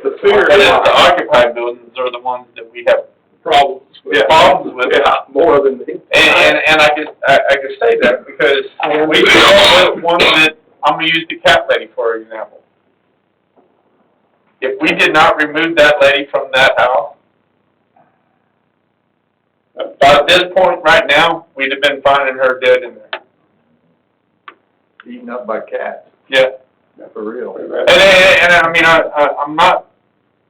the fear is the occupied buildings are the ones that we have Problems with. Yeah. Problems with. Yeah, more than the. And I can say that because we all one that I'm gonna use the cat lady for example. If we did not remove that lady from that house, by this point right now, we'd have been finding her dead in there. Eaten up by cats. Yeah. For real. And I mean, I'm not.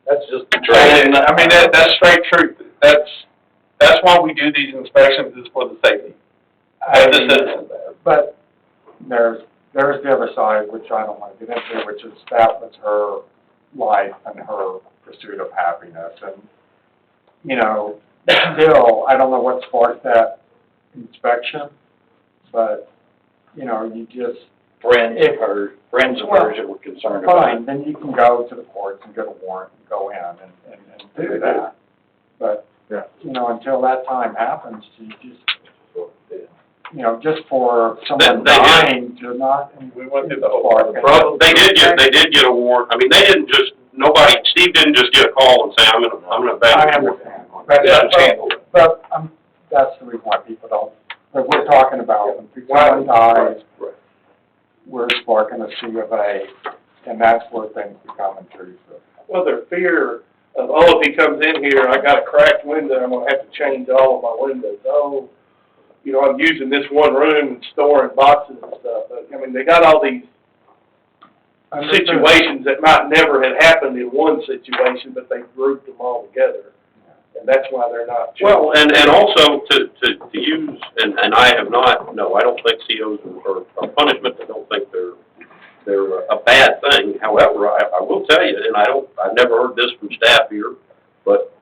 That's just the truth. I mean, that's straight truth. That's why we do these inspections is for the safety of the citizens. But there's the other side, which I don't want to get into, which is that was her life and her pursuit of happiness. And, you know, still, I don't know what sparked that inspection, but, you know, you just. Friends of hers that were concerned about it. Fine, then you can go to the courts and get a warrant and go in and do that. But, you know, until that time happens, you just, you know, just for someone dying to not. We went through the whole part. Well, they did get a warrant. I mean, they didn't just, Steve didn't just get a call and say, I'm gonna I back it. understand. But that's the reason why people don't, but we're talking about when someone dies, we're sparking a C of A, and that's where things become intrusive. Well, their fear of, oh, if he comes in here, I got a cracked window, I'm gonna have to change all of my windows. Oh, you know, I'm using this one room and storing boxes and stuff. But, I mean, they got all these situations that might never have happened in one situation, but they grouped them all together. And that's why they're not. Well, and also to use, and I have not, no, I don't think COs are punishment. I don't think they're a bad thing. However, I will tell you, and I've never heard this from staff here, but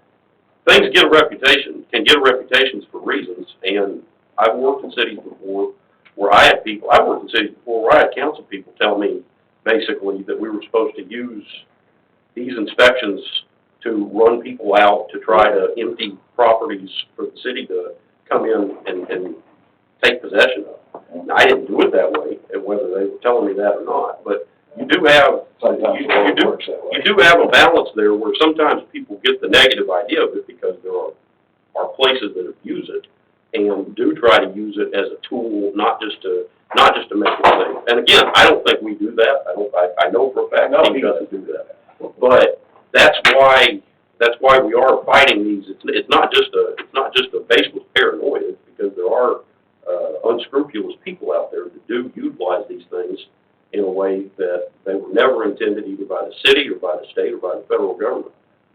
things can get reputations for reasons. And I've worked in cities before where I've worked in cities before where I had council people tell me basically that we were supposed to use these inspections to run people out to try to empty properties for the city to come in and take possession of. Now, I didn't do it that way, whether they were telling me that or not, but you do have a balance there where sometimes people get the negative idea of it because there are places that abuse it and do try to use it as a tool, not just to make it safe. And again, I don't think we do that. I know for a fact he doesn't do that. But that's why we are fighting these. It's not just a baseless paranoia. It's because there are unscrupulous people out there that do utilize these things in a way that they were never intended either by the city or by the state or by the federal government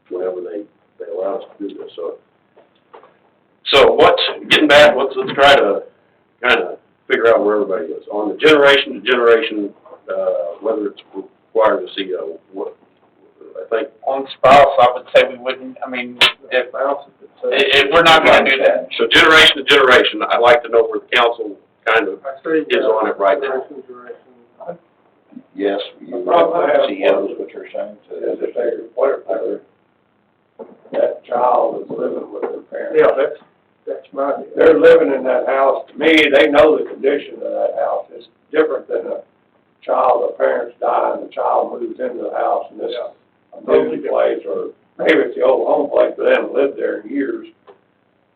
whenever they allow us to do this. So getting back, let's try to kind of figure out where everybody is on the generation to generation, whether it's required to CO. I think on spouse, I would say we wouldn't. I mean, if we're not going to do that. So generation to generation, I'd like to know where the council kind of is on it right now. Yes, you COs, what you're saying, whatever that child is living with their parents. Yeah, that's my deal. They're living in that house. To me, they know the condition of that house. It's different than a child, the parents die and the child moves into the house and this a movie place, or maybe it's the old home place, but they haven't lived there in years.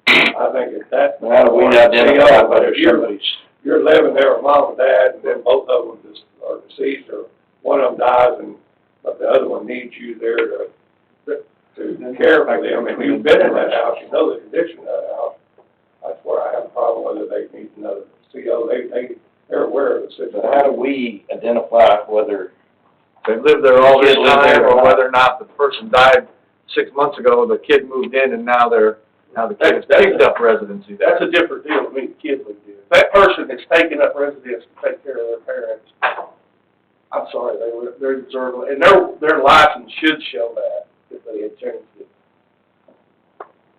I think it's that. How do we identify whether You're living there with mom and dad, and then both of them just are deceased, or one of them dies, but the other one needs you there to care for them. And you've been in that house, you know the condition of that house. That's where I have a problem whether they need another CO. They're aware of the situation. How do we identify whether they lived there all this time, or whether or not the person died 6 months ago, the kid moved in, and now the kid has picked up residency there? That's a different deal than the kids would do. That person has taken up residence to take care of their parents. I'm sorry, they're deserving, and their license should show that if they had changed it.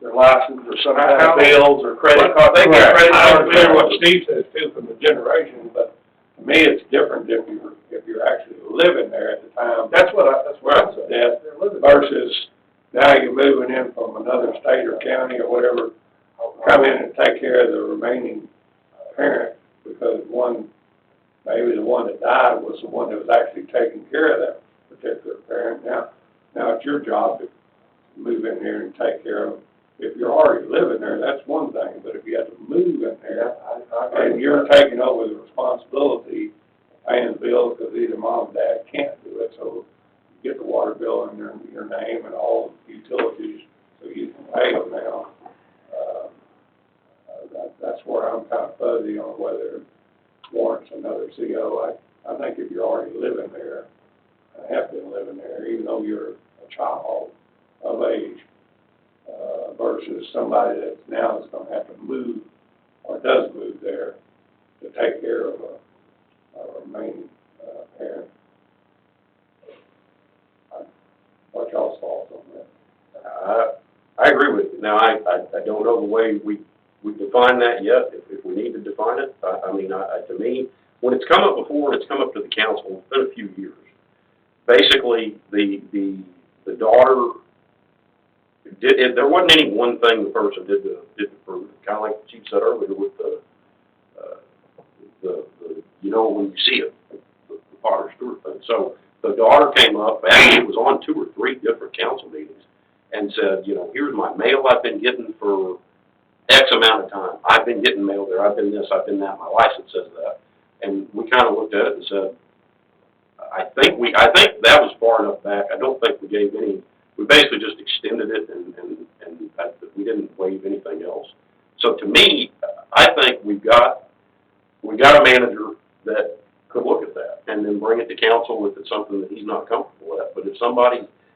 Their license or some kind of bills or credit card. They get credit cards. I understand what Steve says too from the generation, but to me it's different if you're actually living there at the time. That's what I said. Yeah. Versus now you're moving in from another state or county or whatever, come in and take care of the remaining parent because maybe the one that died was the one that was actually taking care of that particular parent. Now, Now, it's your job to move in there and take care of, if you're already living there, that's one thing, but if you have to move in there, and you're taking over the responsibility, paying the bills, because either mom or dad can't do it, so you get the water bill in your name and all the utilities, so you can pay them now. That's where I'm kind of fuzzy on whether it warrants another CO. I think if you're already living there, and have been living there, even though you're a child of age, versus somebody that now is gonna have to move, or does move there, to take care of a main, parent. What y'all's thoughts on that? I agree with you. Now, I don't know the way we define that yet, if we need to define it. I mean, to me, when it's come up before, and it's come up to the council, it's been a few years. Basically, the daughter there wasn't any one thing the person did to prove it. Kind of like Chief said earlier with the you know, when you see it, the Potter Stewart thing. So the daughter came up, actually it was on 2 or 3 different council meetings, and said, you know, here's my mail I've been getting for X amount of time. I've been getting mail there. I've been this, I've been that. My license says that. And we kind of looked at it and said, I think that was far enough back. I don't think we gave any. We basically just extended it, and we didn't waive anything else. So to me, I think we got a manager that could look at that and then bring it to council if it's something that he's not comfortable with. But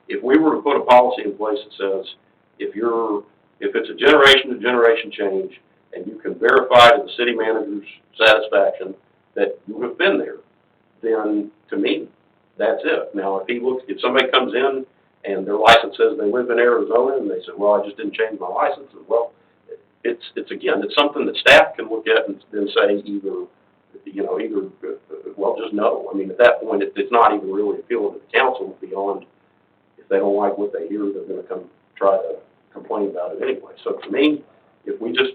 if we were to put a policy in place that says, if it's a generation to generation change, and you can verify to the city manager's satisfaction that you have been there, then to me, that's it. Now, if somebody comes in and their license says they live in Arizona, and they say, well, I just didn't change my license, well, it's something that staff can look at and then say either, well, just no. I mean, at that point, it's not even really appealing to the council beyond, if they don't like what they hear, they're gonna come try to complain about it anyway. So to me, if we just,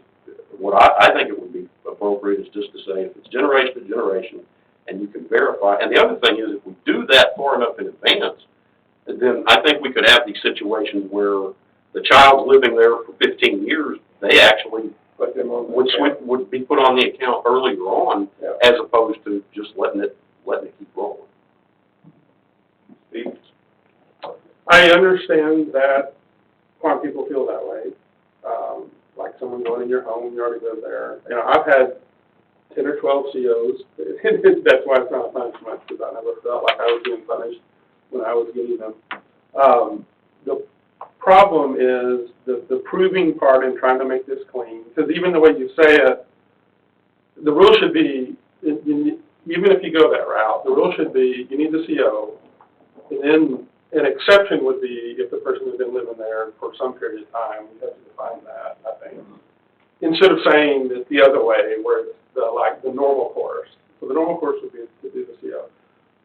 what I think it would be appropriate is just to say, if it's generation to generation, and you can verify, and the other thing is, if we do that far enough in advance, then I think we could have these situations where the child's living there for 15 years, they actually would be put on the account earlier on, as opposed to just letting it keep rolling. Steve? I understand that why people feel that way. Like someone going in your home, you already live there. You know, I've had 10 or 12 COs. That's why it's not a punishment, because I never felt like I was being punished when I was getting them. The problem is the proving part in trying to make this clean, because even the way you say it, the rule should be, even if you go that route, the rule should be you need the CO, and then an exception would be if the person has been living there for some period of time. You have to define that, I think. Instead of saying it the other way, where it's the normal course. So the normal course would be to do the CO.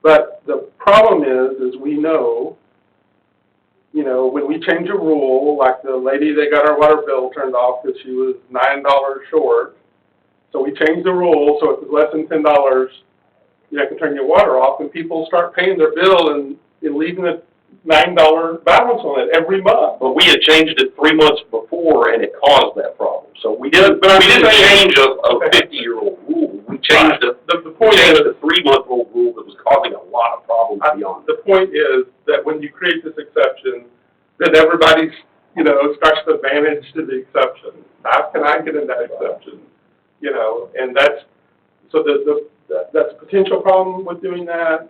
But the problem is we know, you know, when we change a rule, like the lady that got our water bill turned off because she was $9 short, so we changed the rule, so if it's less than $10, you have to turn your water off, and people start paying their bill and leaving a $9 balance on it every month. But we had changed it 3 months before, and it caused that problem. So we didn't change a 50-year-old rule. We changed the 3-month-old rule that was causing a lot of problems beyond. The point is that when you create this exception, then everybody's, starts to advantage to the exception. How can I get in that exception? And that's a potential problem with doing that.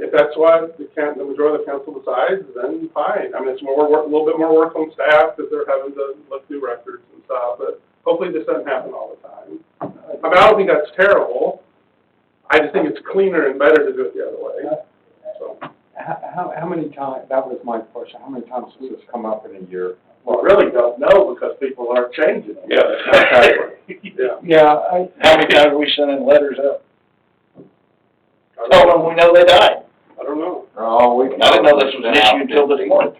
If that's what the majority of the council decides, then fine. I mean, it's a little bit more work on staff because they're having to look through records and stuff, but hopefully this doesn't happen all the time. I mean, I don't think that's terrible. I just think it's cleaner and better to do it the other way. So. How many times, that was my question, how many times does this come up in a year? Well, I really don't know because people aren't changing it. How many times are we sending letters out? Tell them we know they died. I don't know. I didn't know this was an issue until this morning.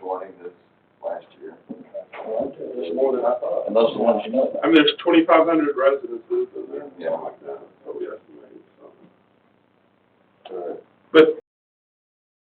Last year. It's more than I thought. And those are the ones you know about. I mean, there's 2,500 residences in there, Yeah. something like that, so we estimate, so. All right. But